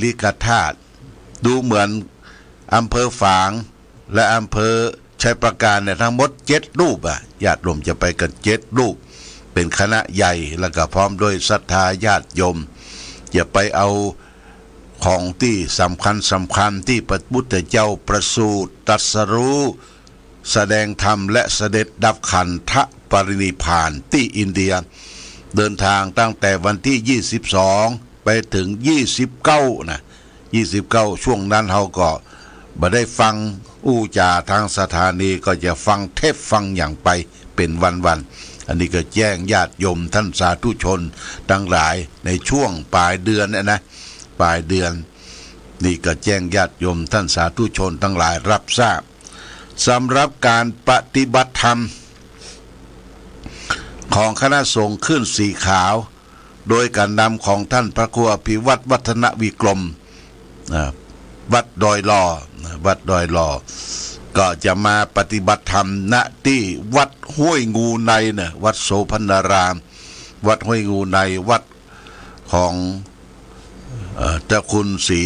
ลิกธาตุดูเหมือนอำเภอฝางและอำเภอชัยประการเนี่ยทั้งหมด7 รูปญาติโยมจะไปกัน7 รูปเป็นคณะใหญ่แล้วก็พร้อมด้วยศรัทธาญาติโยมอย่าไปเอาของที่สำคัญที่พระพุทธเจ้าประสูติตรัสรู้แสดงธรรมและเสด็จดับขันธปรินิพพานที่อินเดียเดินทางตั้งแต่วันที่22ไปถึง29นะ29ช่วงนั้นเราก็บ่ได้ฟังอู้จาทางสถานีก็จะฟังเทปฟังอย่างไปเป็นวันๆอันนี้ก็แจ้งญาติโยมท่านสาธุชนทั้งหลายในช่วงปลายเดือนนะปลายเดือนนี่ก็แจ้งญาติโยมท่านสาธุชนทั้งหลายรับทราบสำหรับการปฏิบัติธรรมของคณะสงฆ์ขึ้นสีขาวโดยการนำของท่านพระครูอภิวัตรวัฒนวิกรมวัดดอยลอก็จะมาปฏิบัติธรรมณที่วัดห้วยงูในนะวัดโสพณารามวัดห้วยงูในวัดของเจ้าคุณศรี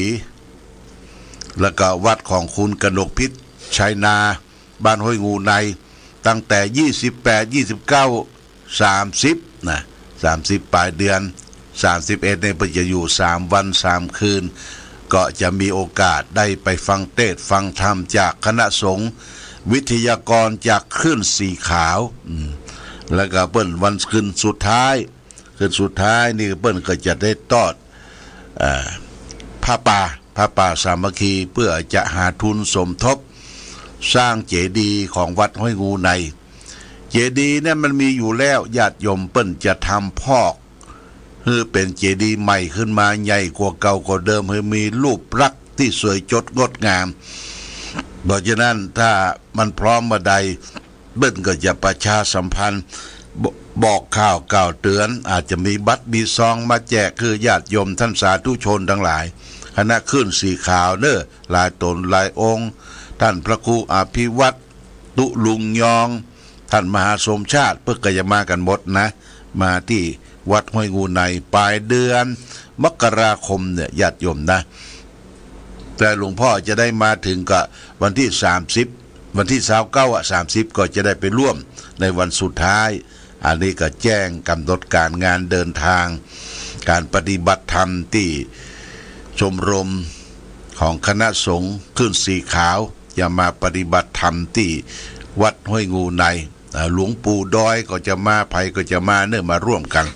แล้วก็วัดของคุณกนกพิษชัยนาบ้านห้วยงูในตั้งแต่28 29 30นะ30ปลายเดือน31เนี่ยจะอยู่3 วัน 3 คืนก็จะมีโอกาสได้ไปฟังเทศน์ฟังธรรมจากคณะสงฆ์วิทยากรจากคลื่นสีขาวแล้วก็เปิ้นวันคืนสุดท้ายนี่เปิ้นก็จะได้ทอดผ้าป่าสามัคคีเพื่อจะหาทุนสมทบสร้างเจดีย์ของวัดห้วยงูในเจดีย์เนี่ยมันมีอยู่แล้วญาติโยมเปิ้นจะทำพอกคือเป็นเจดีย์ใหม่ขึ้นมาใหญ่กว่าเก่ากว่าเดิมให้มีรูปลักษณ์ที่สวยจดงดงามเพราะฉะนั้นถ้ามันพร้อมมาใดเบิ้ลก็จะประชาสัมพันธ์บอกข่าวกล่าวเตือนอาจจะมีบัตรมีซองมาแจกคือญาติโยมท่านสาธุชนทั้งหลายคณะขึ้นสีขาวเด้อหลายตนหลายองค์ท่านพระครูอภิวัตรตุลุงยองท่านมหาสมชาติเพื่อก็จะมากันหมดนะมาที่วัดห้วยงูในปลายเดือนมกราคมเนี่ยญาติโยมนะแต่หลวงพ่อจะได้มาถึงกับวันที่30วันที่29 30ก็จะได้ไปร่วมในวันสุดท้ายอันนี้ก็แจ้งกำหนดการงานเดินทางการปฏิบัติธรรมที่ชมรมของคณะสงฆ์ขึ้นสีขาวจะมาปฏิบัติธรรมที่วัดห้วยงูในหลวงปู่ดอยก็จะมาภัยก็จะมาเนื่อมาร่วมกัน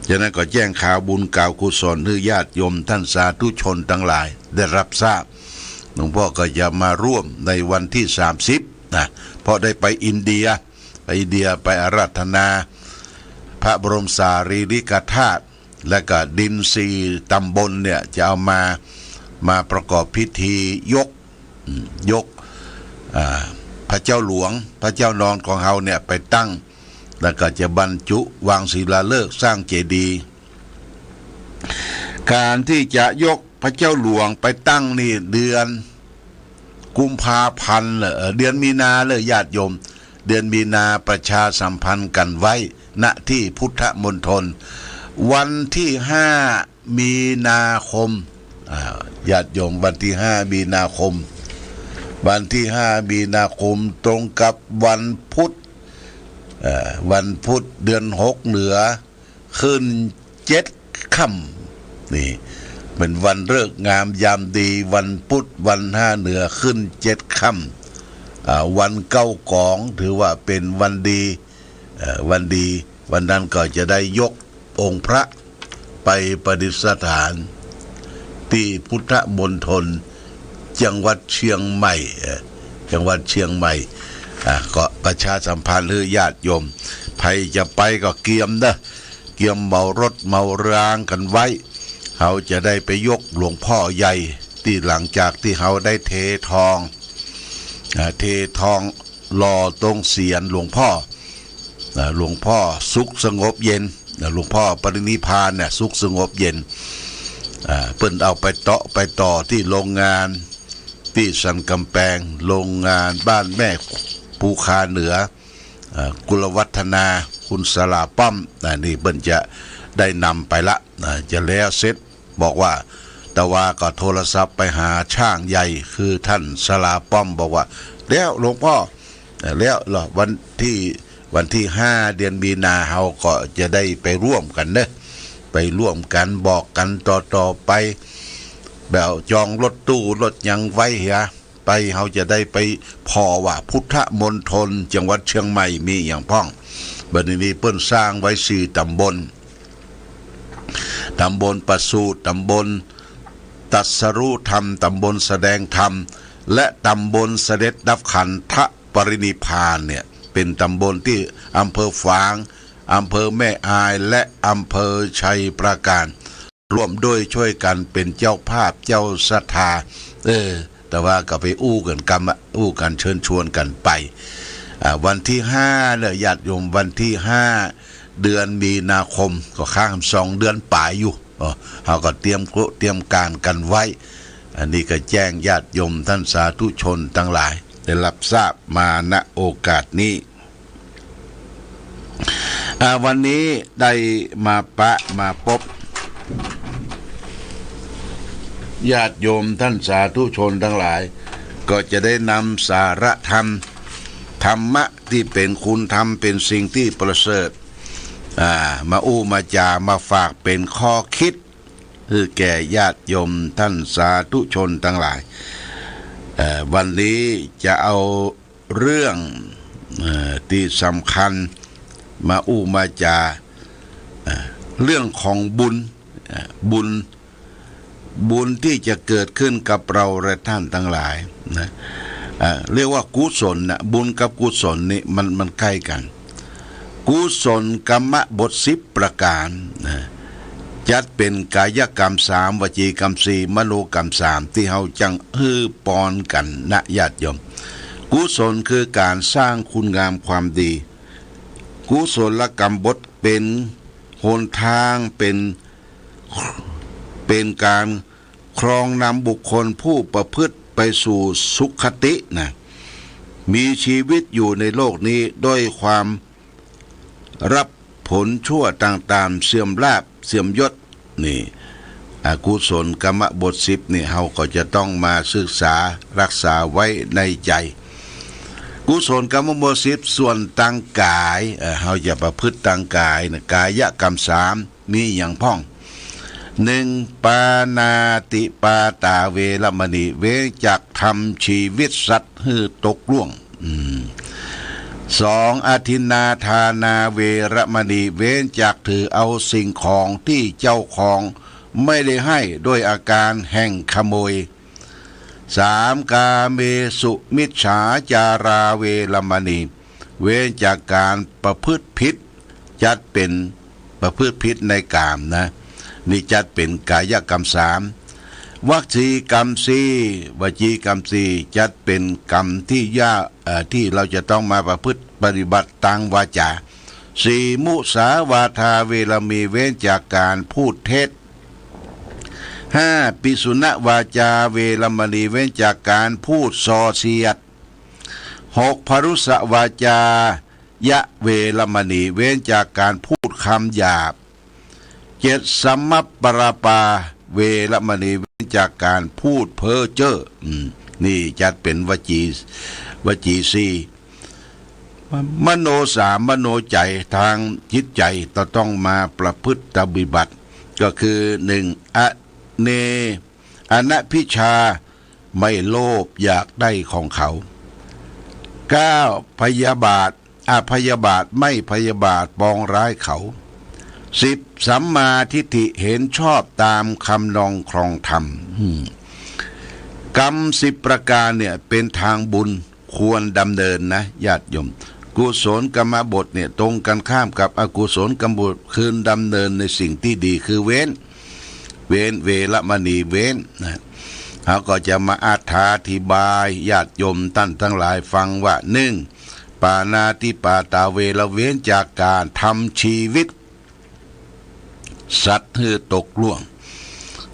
ฉะนั้นก็แจ้งข่าวบุญกล่าวกุศลให้ญาติโยมท่านสาธุชนทั้งหลายได้รับทราบหลวงพ่อก็จะมาร่วมในวันที่30นะเพราะได้ไปอินเดียไปอาราธนาพระบรมสารีริกธาตุและก็ดิน4 ตำบลเนี่ยจะเอามาประกอบพิธียกพระเจ้าหลวงพระเจ้านอนของเฮาเนี่ยไปตั้งแล้วก็จะบรรจุวางศิลาฤกษ์สร้างเจดีย์การที่จะยกพระเจ้าหลวงไปตั้งนี่เดือนกุมภาพันธ์เดือนมีนาเลยญาติโยมเดือนมีนาประชาสัมพันธ์กันไว้ณที่พุทธมณฑลวันที่5 มีนาคมญาติโยมวันที่5 มีนาคมวันที่5 มีนาคมตรงกับวันพุธเดือน6เหนือขึ้น7 ค่ำนี่เป็นวันฤกษ์งามยามดีวันพุธวัน5เหนือขึ้น7 ค่ำวันเก้ากองถือว่าเป็นวันดีวันนั้นก็จะได้ยกองค์พระไปประดิษฐานที่พุทธมณฑลจังหวัดเชียงใหม่ก็ประชาสัมพันธ์หรือญาติโยมใครจะไปก็เกียมเมารถเมารางกันไว้เขาจะได้ไปยกหลวงพ่อใหญ่ที่หลังจากที่เขาได้เททองหล่อตรงเสียนหลวงพ่อสุขสงบเย็นหลวงพ่อปรินิพพานเนี่ยสุขสงบเย็นเพิ่นเอาไปต่อที่โรงงานที่สันกำแพงโรงงานบ้านแม่ภูคาเหนือกุลวัฒนาคุณสลาป้อมนี่เพิ่นจะได้นำไปละจะแล้วเสร็จบอกว่า แต่ว่าก็โทรศัพท์ไปหาช่างใหญ่คือท่านสลาป้อมบอกว่าแล้วหลวงพ่อแล้วเหรอวันที่5 เดือนมีนาเฮาก็จะได้ไปร่วมกันเนอะไปร่วมกันบอกกันต่อไปแบบจองรถตู้รถยังไว้เหียไปเฮาจะได้ไปพอว่าพุทธมณฑลจังหวัดเชียงใหม่มีอย่างพ้องบัดนี้เปิ้นสร้างไว้4 ตำบลประสูติตำบลตรัสรู้ธรรมตำบลแสดงธรรมและตำบลเสด็จดับขันธปรินิพพานเนี่ยเป็นตำบลที่อำเภอฝางอำเภอแม่อายและอำเภอชัยปราการร่วมด้วยช่วยกันเป็นเจ้าภาพเจ้าศรัทธาแต่ว่าก็ไปอู้กันเชิญชวนกันไปวันที่5เนี่ยญาติโยมวันที่5 เดือนมีนาคมก็ข้าง2 เดือนปลายอยู่เราก็เตรียมการกันไว้อันนี้ก็แจ้งญาติโยมท่านสาธุชนทั้งหลายได้รับทราบมาณโอกาสนี้วันนี้ได้มาพบญาติโยมท่านสาธุชนทั้งหลายก็จะได้นำสาระธรรมะที่เป็นคุณธรรมเป็นสิ่งที่ประเสริฐมามาจามาฝากเป็นข้อคิดคือแก่ญาติโยมท่านสาธุชนทั้งหลายวันนี้จะเอาเรื่องที่สำคัญมามาจาเรื่องของบุญที่จะเกิดขึ้นกับเราและท่านทั้งหลายนะเรียกว่ากุศลนะบุญกับกุศลนี่มันใกล้กันกุศลกรรมบท10 ประการนะจัดเป็นกายกรรม3วจีกรรม4มโนกรรม3ที่เฮาจังปอนกันนะญาติโยมกุศลคือการสร้างคุณงามความดีกุศลกรรมบทเป็นหนทางเป็นการครองนำบุคคลผู้ประพฤติไปสู่สุขตินะมีชีวิตอยู่ในโลกนี้ด้วยความรับผลชั่วต่างๆเสื่อมลาภเสื่อมยศนี่อกุศลกรรมบท10นี่เฮาก็จะต้องมาศึกษารักษาไว้ในใจกุศลกรรมบท10ส่วนตั้งกายเฮาจะประพฤติตั้งกายนะกายกรรม3มีอย่างพ้อง1ปานาติปาตาเวรมณีเวจากทำชีวิตสัตว์ให้ตกล่วง2อทินนาทานาเวรมณีเว้นจากถือเอาสิ่งของที่เจ้าของไม่ได้ให้ด้วยอาการแห่งขโมย3กาเมสุมิจฉาจาราเวรมณีเว้นจากการประพฤติผิดจัดเป็นประพฤติผิดในกามนะนี่จัดเป็นกายกรรม3วจีกรรม4วจีกรรม4จัดเป็นกรรมที่เราจะต้องมาประพฤติปฏิบัติทางวาจา4มุสาวาทาเวรมีเว้นจากการพูดเท็จ5ปิสุณวาจาเวรมณีเว้นจากการพูดส่อเสียด6พรุสวาจายะเวรมณีเว้นจากการพูดคำหยาบ7สัมมัปปราปาเวรมณีเว้นจากการพูดเพ้อเจ้อนี่จัดเป็นวจี4มโน3มโนใจทางจิตใจต้องมาประพฤติปฏิบัติก็คือ1อนัพิชาไม่โลภอยากได้ของเขา9พยาบาทไม่พยาบาทปองร้ายเขา10สัมมาทิฏฐิเห็นชอบตามคำนองครองธรรมกรรม10 ประการเนี่ยเป็นทางบุญควรดำเนินนะญาติโยมกุศลกรรมบทเนี่ยตรงกันข้ามกับอกุศลกรรมบทคือดำเนินในสิ่งที่ดีคือเว้นเวรมณีเว้นนะเขาก็จะมาอธิบายญาติโยมท่านทั้งหลายฟังว่า1ปานาติปาตาเวรเว้นจากการทำชีวิตสัตว์ให้ตกล่วง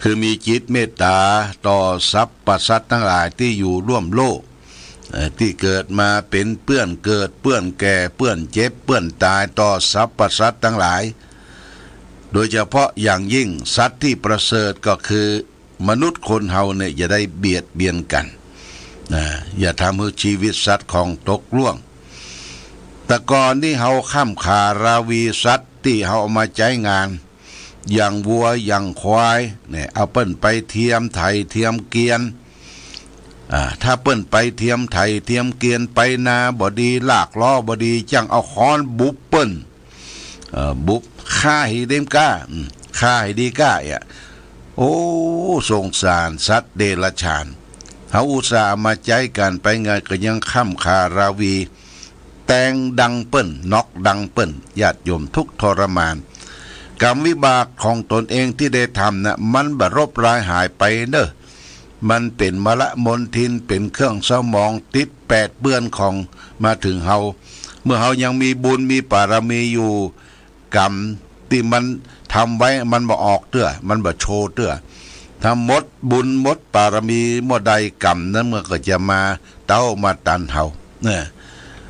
คือมีจิตเมตตาต่อสรรพสัตว์ทั้งหลายที่อยู่ร่วมโลกที่เกิดมาเป็นเปื้อนเกิดเปื้อนแก่เปื้อนเจ็บเปื้อนตายต่อสรรพสัตว์ทั้งหลายโดยเฉพาะอย่างยิ่งสัตว์ที่ประเสริฐก็คือ มนุษย์คนเฮาเนี่ยอย่าได้เบียดเบียนกันอย่าทำให้ชีวิตสัตว์ของตกล่วงแต่ก่อนที่เฮาข้ามขาราวีสัตว์ที่เฮาเอามาใช้งานอย่างวัวอย่างควายเนี่ยเอาเปิ้นไปเทียมไถเทียมเกียนถ้าเปิ้นไปเทียมไถเทียมเกียนไปนาบ่ดีลากล้อบ่ดีจังเอาค้อนบุบเปิ้นบุบฆ่าให้เดมก้าฆ่าให้ดีก้าโอ้สงสารสัตว์เดรัจฉานเฮาอุตส่าห์มาใจกันไปไงก็ยังข้ามขาราวีแต่งดังเปิ้นนอกดังเปิ้นญาติโยมทุกทรมานกรรมวิบากของตนเองที่ได้ทำนะมันบรบรายหายไปเนอะมันเป็นมละมนทินเป็นเครื่องเศร้าหมองติดแปดเปื้อนของมาถึงเฮาเมื่อเฮายังมีบุญมีบารมีอยู่กรรมที่มันทำไว้มันบ่ออกเตื้อมันบ่โชว์เตื้อถ้าหมดบุญหมดบารมีหมดใดกรรมนั้นเมื่อก็จะมาเต้ามาตันเฮาเนี่ย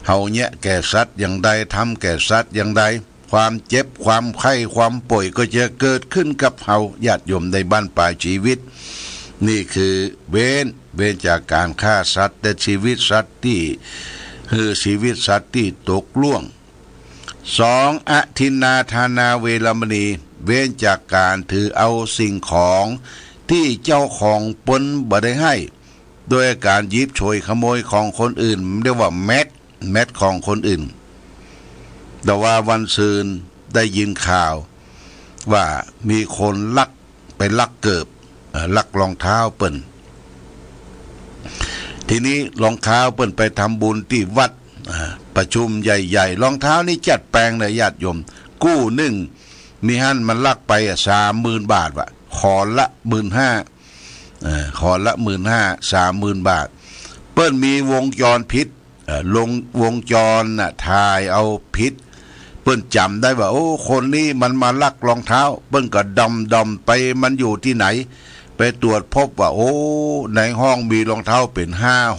เฮาเนี่ยแก่สัตว์อย่างใดทำแก่สัตว์อย่างใดความเจ็บความไข้ความป่วยก็จะเกิดขึ้นกับเฮาญาติโยมในบ้านปลายชีวิตนี่คือเว้นจากการฆ่าสัตว์แต่ชีวิตสัตว์ที่คือชีวิตสัตว์ที่ตกล่วง2อทินนาทานาเวรมณีเว้นจากการถือเอาสิ่งของที่เจ้าของปนบ่ได้ให้โดยการยิบโฉยขโมยของคนอื่นเรียกว่าแมทของคนอื่นแต่ว่าวันซืนได้ยินข่าวว่ามีคนลักไปลักเกิบลักรองเท้าเปิ้นทีนี้รองเท้าเปิ้นไปทำบุญที่วัดประชุมใหญ่ๆรองเท้านี่จัดแปลงเลยญาติโยมกู้หนึ่งมีหั่นมันลักไป30,000 บาทว่ะขอละ15,000ขอละ15,000 30,000 บาทเปิ้นมีวงจรพิษลงวงจรถ่ายเอาพิษเปิ้นจำได้ว่าโอ้คนนี้มันมาลักรองเท้าเปิ้นก็ดำไปมันอยู่ที่ไหนไปตรวจพบว่าโอ้ในห้องมีรองเท้าเป็น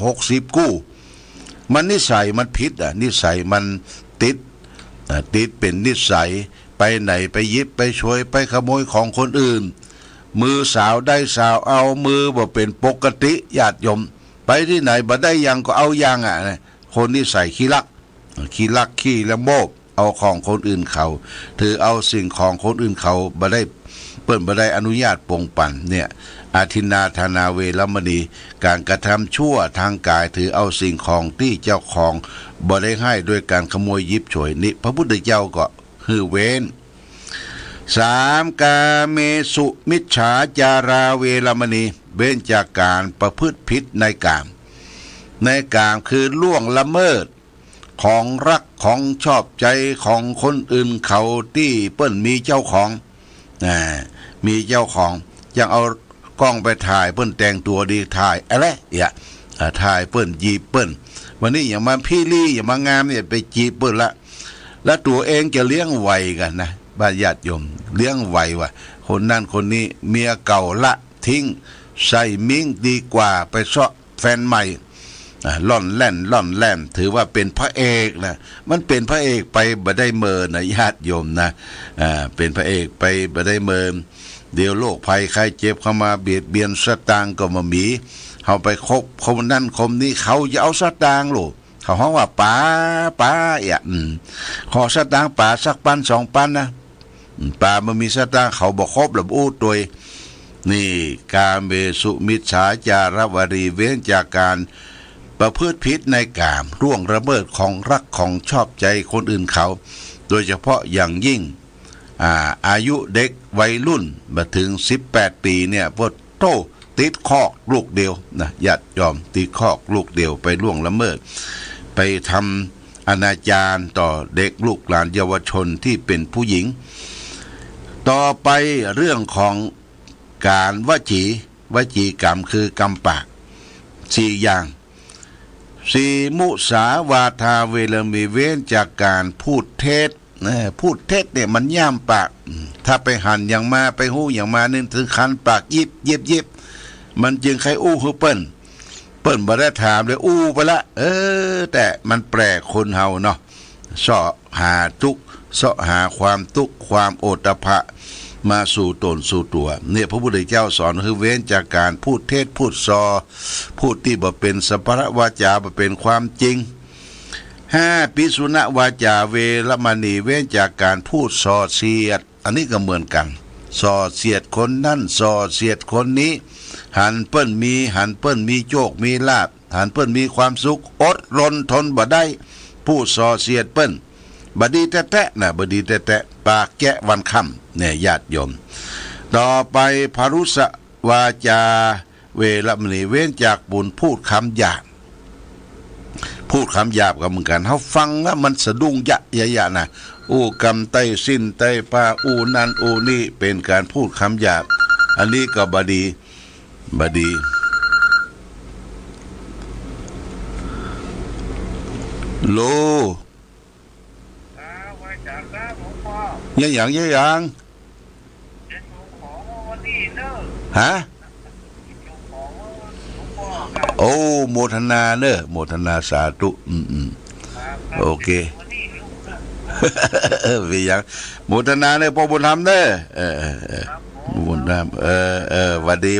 50-60 คู่มันนิสัยมันผิดนิสัยมันติดเป็นนิสัยไปไหนไปยิบไปช่วยไปขโมยของคนอื่นมือสาวได้สาวเอามือบ่เป็นปกติญาติโยมไปที่ไหนบ่ได้ยังก็เอายังคนนิสัยขี้ลักขี้ละโมบเอาของคนอื่นเขาถือเอาสิ่งของคนอื่นเขาบ่ได้เปิ้นบ่ได้อนุญาตปงปั่นเนี่ยอาทินนาธนาเวรมณีการกระทำชั่วทางกายถือเอาสิ่งของที่เจ้าของบ่ได้ให้ด้วยการขโมยยิบฉวยนี่พระพุทธเจ้าก็คือเว้น3กาเมสุมิจฉาจาราเวรมณีเว้นจากการประพฤติผิดในกามคือล่วงละเมิดของรักของชอบใจของคนอื่นเขาที่เปิ้นมีเจ้าของมีเจ้าของยังเอากล้องไปถ่ายเปิ้นแต่งตัวดีถ่ายอะไรถ่ายเปิ้นจีบเปิ้นวันนี้อย่ามาพี่ลี่อย่ามางามเนี่ยไปจีบเปิ้นละแล้วตัวเองจะเลี้ยงไวกันนะบ้านญาติโยมเลี้ยงไวว่ะคนนั่นคนนี้เมียเก่าละทิ้งใส่มิ้งดีกว่าไปเสาะแฟนใหม่ล่อนแล่นถือว่าเป็นพระเอกนะมันเป็นพระเอกไปบ่ได้เมินนะญาติโยมนะเป็นพระเอกไปบ่ได้เมินเดี๋ยวโรคภัยไข้เจ็บเข้ามาเบียดเบียนสตางค์ก็มามีเฮาไปคบคนนั้นคนนี้เขาจะเอาสตางค์ลูกเขาฮ้องว่าป๋าขอสตางค์ป๋าสัก1,000 2,000นะป๋ามันมีสตางค์เขาบ่ครบแล้วอู้ตัวนี่กาเมสุมิจฉาจารวรีเว้นจากการประพฤติผิดในกามร่วงละเมิดของรักของชอบใจคนอื่นเขาโดยเฉพาะอย่างยิ่งอายุเด็กวัยรุ่นมาถึง18 ปีเนี่ยพวกโตติดคอกลูกเดียวนะญาติโยมติดคอกลูกเดียวไปล่วงละเมิดไปทำอนาจารต่อเด็กลูกหลานเยาวชนที่เป็นผู้หญิงต่อไปเรื่องของการวจีกรรมคือกรรมปาก4 อย่างมุสาวาทาเวรมีเว้นจากการพูดเท็จเนี่ยมันย่ามปากถ้าไปหันอย่างมาไปหู้อย่างมานึงถึงคันปากยิบมันจึงใครอู้คือเปิ้นบ่ได้ถามเลยอู้ไปละแต่มันแปลกคนเฮาเนาะเสาะหาทุกข์เสาะหาความทุกข์ความโอตตัปปะ มาสู่ตนสู่ตัวเนี่ยพระพุทธเจ้าสอนคือเว้นจากการพูดเท็จพูดซอพูดที่บ่เป็นสัพพะวาจาบ่เป็นความจริง5ปิสุณวาจาเวรมณีเว้นจากการพูดส่อเสียดอันนี้ก็เหมือนกันส่อเสียดคนนั่นส่อเสียดคนนี้หันเปิ้นมีโชคมีลาภหันเปิ้นมีความสุขอดรนทนบ่ได้พูดส่อเสียดเปิ้นบดีแตะนะบดีแตะปากแกะวันค่ำเนี่ยญาติโยมต่อไปพรุสวาจาเวรมณีเว้นจากบุญพูดคำหยาบพูดคำหยาบกับเหมือนกันเขาฟังแล้วมันสะดุ้งยะนะอู้กำไต้สิ้นไต้ป้าอู้นั่นอู้นี่เป็นการพูดคำหยาบอันนี้ก็บดีโลยังฮะโอ้โมทนาเนอะโมทนาสาธุโอเควิยังโมทนาเนอะพ่อบุญธรรมเนอะบุญธรรมวัดดี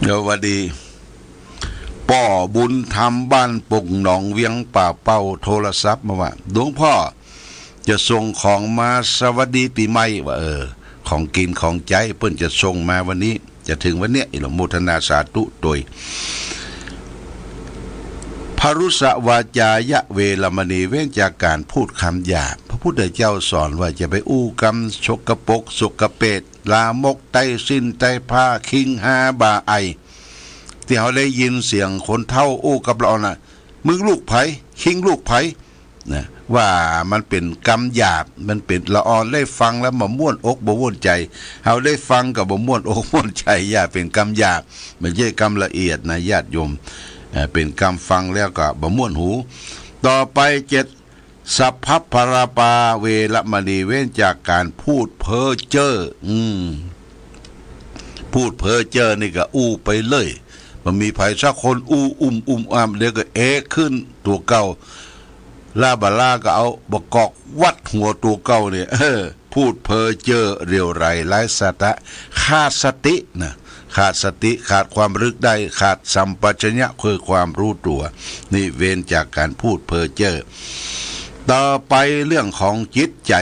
เดี๋ยววัดดีป่อบุญธรรมบ้านปงหนองเวียงป่าเป้าโทรศัพท์มาว่าหลวงพ่อจะส่งของมาสวัสดีปีใหม่ว่าของกินของใจเพิ่นจะส่งมาวันนี้จะถึงวันเนี้ยอิโลโมทนาสาธุโดยพรุสวาจายะเวรมณีเว้นจากการพูดคำหยาบพระพุทธเจ้าสอนว่าจะไปอู้กรรมชกปกสกเปตลามกไตสิ้นไตผ้าคิงหาบาไอที่เขาได้ยินเสียงคนเฒ่าอู้กับเราน่ะมึงลูกไผคิงลูกไผนะว่ามันเป็นกรรมหยาบมันเป็นละออนได้ฟังแล้วบ่ม่วนอกบ่ม่วนใจเฮาได้ฟังก็บ่ม่วนอกม่วนใจอย่าเป็นกรรมหยาบไม่ใช่กรรมละเอียดนะญาติโยมเป็นกรรมฟังแล้วก็บ่ม่วนหูต่อไป7สัพพพราปาเวรมณีเว้นจากการพูดเพ้อเจ้อพูดเพ้อเจ้อนี่ก็อู้ไปเลยมันมีไผสักคนอู้อ้ามเดี๋ยวก็ขึ้นตัวเก่าลาบาลาก็เอาบกอกวัดหัวตัวเก่าเนี่ยพูดเพ้อเจ้อเรียวไรไร้สติขาดสตินะขาดสติขาดความรึกได้ขาดสัมปชัญญะคือความรู้ตัวนี่เว้นจากการพูดเพ้อเจ้อต่อไปเรื่องของจิตใจ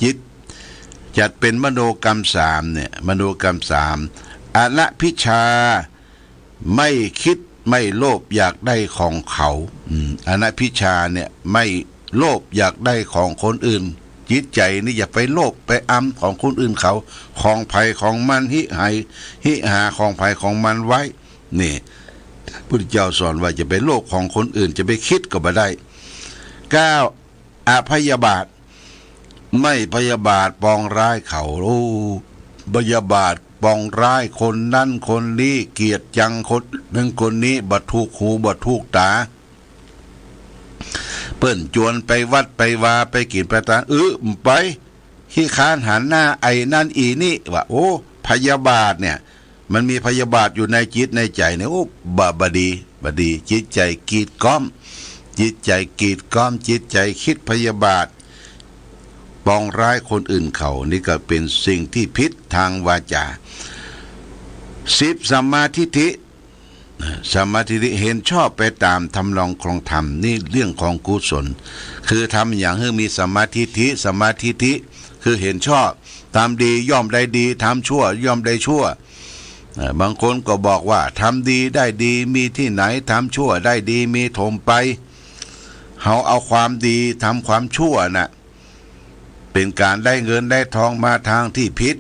จิตจัดเป็นมโนกรรม3เนี่ยมโนกรรม3อนัพิชาไม่คิดไม่โลภอยากได้ของเขาอนัพิชาเนี่ยไม่โลภอยากได้ของคนอื่นจิตใจนี่อย่าไปโลภไปอำของคนอื่นเขาของไผของมันหิหาของไผของมันไว้นี่พุทธเจ้าสอนว่าจะไปโลภของคนอื่นจะไปคิดก็บ่ได้9อพยาบาทไม่พยาบาทปองร้ายเขาพยาบาทปองร้ายคนนั้นคนนี้เกลียดจังคนนั้นคนนี้บ่ถูกหูบ่ถูกตาเปิ้นจวนไปวัดไปวาไปกินไปตาไปขี้ค้านหันหน้าไอ้นั่นอีนี่ว่าโอ้พยาบาทเนี่ยมันมีพยาบาทอยู่ในจิตในใจเนี่ยโอ้บดีจิตใจกีดก้อมจิตใจกีดก้อมจิตใจคิดพยาบาทปองร้ายคนอื่นเขานี่ก็เป็นสิ่งที่ผิดทางวาจา10สัมมาทิฏฐิเห็นชอบไปตามทำลองครองธรรมนี่เรื่องของกุศลคือทำอย่างให้มีสัมมาทิฏฐิคือเห็นชอบทำดีย่อมได้ดีทำชั่วย่อมได้ชั่วบางคนก็บอกว่าทำดีได้ดีมีที่ไหนทำชั่วได้ดีมีถมไปเขาเอาความดีทำความชั่วน่ะเป็นการได้เงินได้ทองมาทางที่ผิด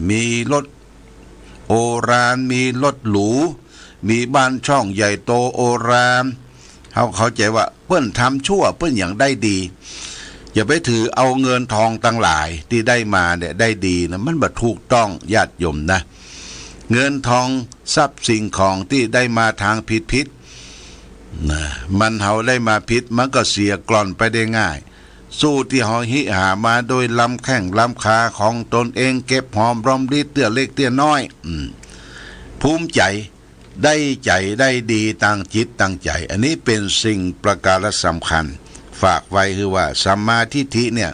มีรถโอรานมีรถหรูมีบ้านช่องใหญ่โตโอรานเขาเข้าใจว่าเปิ้นทำชั่วเปิ้นอย่างได้ดีอย่าไปถือเอาเงินทองตั้งหลายที่ได้มาเนี่ยได้ดีนะมันบ่ถูกต้องญาติโยมนะเงินทองทรัพย์สิ่งของที่ได้มาทางผิดนะมันเฮาได้มาผิดมันก็เสียกล่อนไปได้ง่ายสู้ที่เฮาหิหามาโดยลำแข้งลำขาของตนเองเก็บหอมรอมริดเตื้อเล็กเตื้อน้อยภูมิใจได้ดีตั้งจิตตั้งใจอันนี้เป็นสิ่งประการสำคัญฝากไว้คือว่าสัมมาทิฏฐิเนี่ย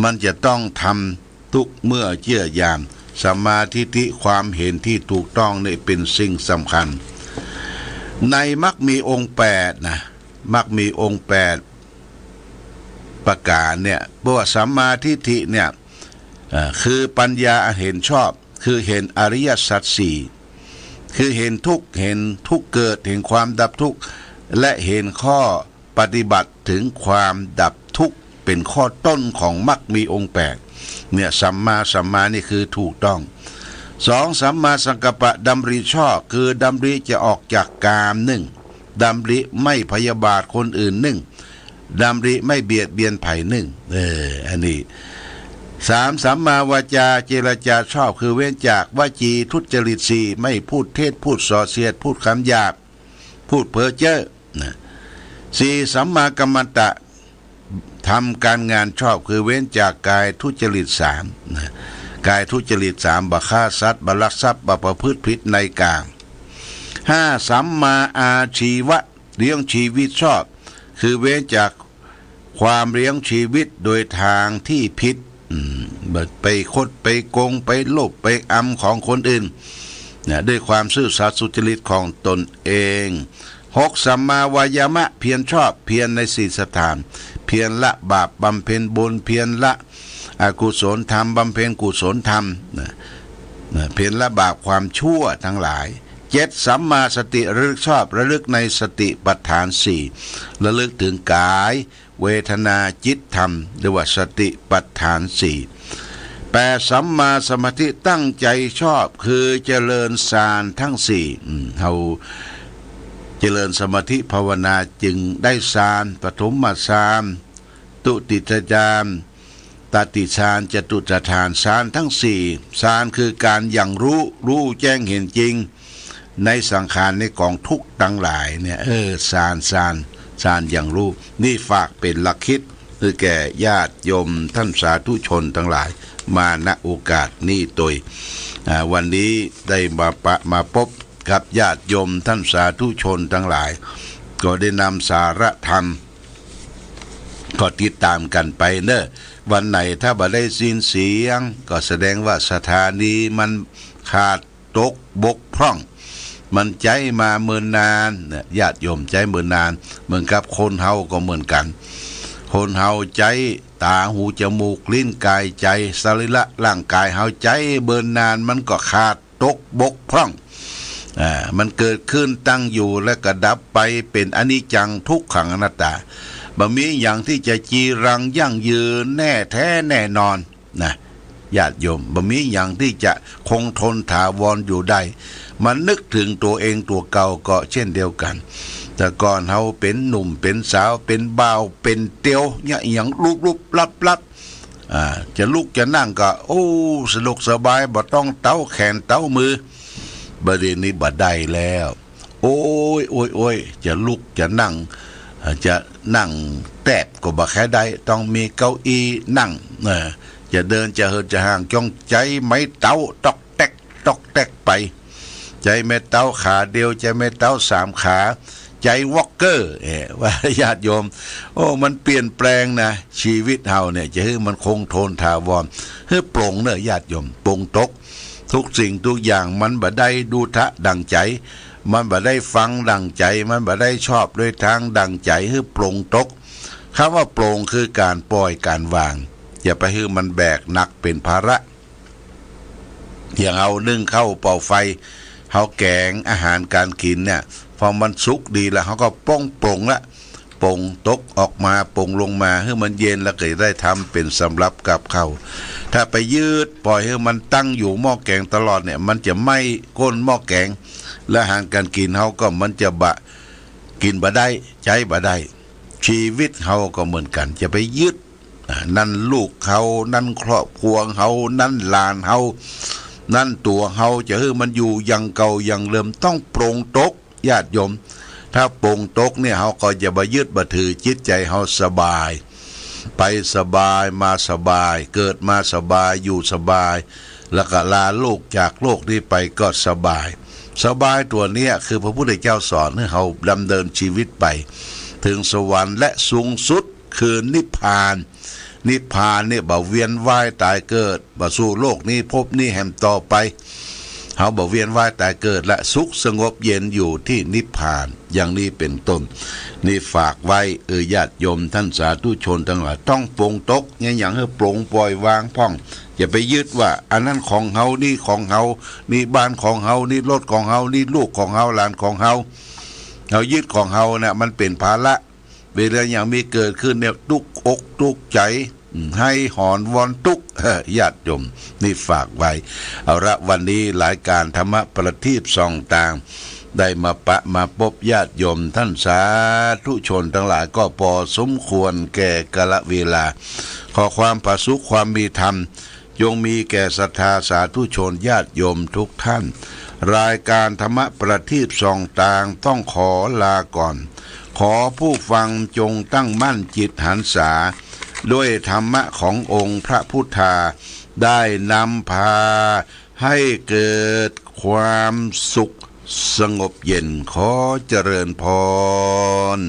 มันจะต้องทำทุกเมื่อเชื่อยามสัมมาทิฏฐิความเห็นที่ถูกต้องนี่เป็นสิ่งสำคัญในมรรคมีองค์8นะมรรคมีองค์8ประการเนี่ยเพราะว่าสัมมาทิฏฐิเนี่ยคือปัญญาเห็นชอบคือเห็นอริยสัจสี่คือเห็นทุกข์เห็นทุกข์เกิดเห็นความดับทุกข์และเห็นข้อปฏิบัติถึงความดับทุกข์เป็นข้อต้นของมรรคมีองค์8เนี่ยสัมมานี่คือถูกต้อง2สัมมาสังกัปปะดำริชอบคือดำริจะออกจากกาม1ดำริไม่พยาบาทคนอื่น1ดำริไม่เบียดเบียนไผ่1อันนี้3สัมมาวาจาเจรจาชอบคือเว้นจากวจีทุจริต4ไม่พูดเท็จพูดส่อเสียดพูดคำหยาบพูดเพ้อเจ้อ4สัมมากัมมันตะทำการงานชอบคือเว้นจากกายทุจริต3กายทุจริต3บ่ฆ่าสัตว์บ่ลักทรัพย์บ่ประพฤติผิดในกาม5สัมมาอาชีวะเลี้ยงชีวิตชอบคือเว้นจากความเลี้ยงชีวิตโดยทางที่ผิดไปคดไปโกงไปลบไปอำของคนอื่นด้วยความซื่อสัตย์สุจริตของตนเอง6สัมมาวายามะเพียรชอบเพียรในสี่สถานเพียรละบาปบำเพ็ญบุญเพียรละอกุศลธรรมบำเพ็ญกุศลธรรมเพียรละบาปความชั่วทั้งหลาย7สัมมาสติระลึกชอบระลึกในสติปัฏฐาน4ระลึกถึงกายเวทนาจิตธรรมเรียกว่าสติปัฏฐาน4สัมมาสมาธิตั้งใจชอบคือเจริญฌานทั้ง4เราเจริญสมาธิภาวนาจึงได้ฌานปฐมฌานตุติยฌานตติฌานจตุตฌานฌานทั้ง4ฌานคือการอย่างรู้แจ้งเห็นจริงในสังขารในกองทุกข์ทั้งหลายเนี่ยฌานอย่างรู้นี่ฝากเป็นหลักคิดคือแก่ญาติโยมท่านสาธุชนทั้งหลายมาณโอกาสนี้โดยวันนี้ได้มาพบกับญาติโยมท่านสาธุชนทั้งหลายก็ได้นำสาระธรรมก็ติดตามกันไปเนอะวันไหนถ้าบ่ได้ยินเสียงก็แสดงว่าสถานีมันขาดตกบกพร่องมันใจมาเมินนานญาติโยมใจเมินนานเหมือนกับคนเฮาก็เหมือนกันคนเฮาใจตาหูจมูกลิ้นกายใจสรีระร่างกายเฮาใจเบินนานมันก็ขาดตกบกพร่องมันเกิดขึ้นตั้งอยู่และก็ดับไปเป็นอนิจจังทุกขังอนัตตาบ่มีอย่างที่จะจีรังยั่งยืนแน่แท้แน่นอนนะญาติโยมบ่มีอย่างที่จะคงทนถาวรอยู่ได้มันนึกถึงตัวเองตัวเก่าก็เช่นเดียวกันแต่ก่อนเฮาเป็นหนุ่มเป็นสาวเป็นบ่าวเป็นเตียวเนี่ยอย่างรูปลับจะลุกจะนั่งก็โอ้สนุกสบายบ่ต้องเต้าแขนเต้ามือบัดนี้บ่ได้แล้วโอ้ยจะลุกจะนั่งแตบก็บ่แค่ได้ต้องมีเก้าอี้นั่งจะเดินจะเหินจะห่างจ้องใจไม่เต้าตอกแตกไปใจไม่เต้าขาเดียวใจไม่เต้า3ขาใจวอล์กเกอร์ว่าญาติโยมโอ้มันเปลี่ยนแปลงนะชีวิตเฮาเนี่ยจะให้มันคงทนถาวรให้โปร่งเนอะญาติโยมโปร่งตกทุกสิ่งทุกอย่างมันบ่ได้ดูทะดังใจมันบ่ได้ฟังดังใจมันบ่ได้ชอบด้วยทางดังใจให้โปร่งตกคำว่าโปร่งคือการปล่อยการวางอย่าไปให้มันแบกหนักเป็นภาระอย่างเอานึ่งข้าวเป่าไฟเฮาแกงอาหารการกินเนี่ยพอมันสุกดีแล้วเขาก็ปร่งละปร่งตกออกมาปร่งลงมาให้มันเย็นแล้วก็ได้ทำเป็นสำรับกับข้าวถ้าไปยืดปล่อยให้มันตั้งอยู่หม้อแกงตลอดเนี่ยมันจะไหม้ก้นหม้อแกงและอาหารการกินเฮาก็มันจะกินบ่ได้ใจบ่ได้ชีวิตเฮาก็เหมือนกันจะไปยึดนั่นลูกเฮานั่นครอบครัวเฮานั่นหลานเฮานั่นตัวเฮาจะให้มันอยู่อย่างเก่าอย่างเดิมต้องโปร่งตกญาติโยมถ้าโปร่งตกเนี่ยเฮาก็จะบ่ยึดบ่ถือจิตใจเฮาสบายไปสบายมาสบายเกิดมาสบายอยู่สบายแล้วก็ลาโลกจากโลกนี้ไปก็สบายตัวเนี้ยคือพระพุทธเจ้าสอนให้เฮาดำเนินชีวิตไปถึงสวรรค์และสูงสุดคือนิพพาน นิพพานเนี่ยบ่เวียนว่ายตายเกิดบ่สู่โลกนี้พบนี้แห่งต่อไปเฮาบ่เวียนว่ายตายเกิดและสุขสงบเย็นอยู่ที่นิพพานอย่างนี้เป็นต้นนี่ฝากไว้ญาติโยมท่านสาธุชนทั้งหลายต้องปลงตกเนี่ยอย่างให้ปลงปล่อยวางพ่องอย่าไปยึดว่าอันนั้นของเฮานี่ของเฮานี่บ้านของเฮานี่รถของเฮานี่ลูกของเฮาหลานของเฮาเฮายึดของเฮาเนี่ยมันเป็นภาระเวลาอย่างมีเกิดขึ้นเนี่ยทุกอกทุกใจให้หอนวอนทุกญาติโยมนี่ฝากไว้เอาละวันนี้หลายการธรรมะประทีปส่องต่างได้มาพบญาติโยมท่านสาธุชนทั้งหลายก็พอสมควรแก่กาลเวลาขอความผาสุขความมีธรรมจงมีแก่ศรัทธาสาธุชนญาติโยมทุกท่านรายการธรรมะประทีปส่องต่างต้องขอลาก่อนขอผู้ฟังจงตั้งมั่นจิตหันษาด้วยธรรมะขององค์พระพุทธาได้นำพาให้เกิดความสุขสงบเย็นขอเจริญพร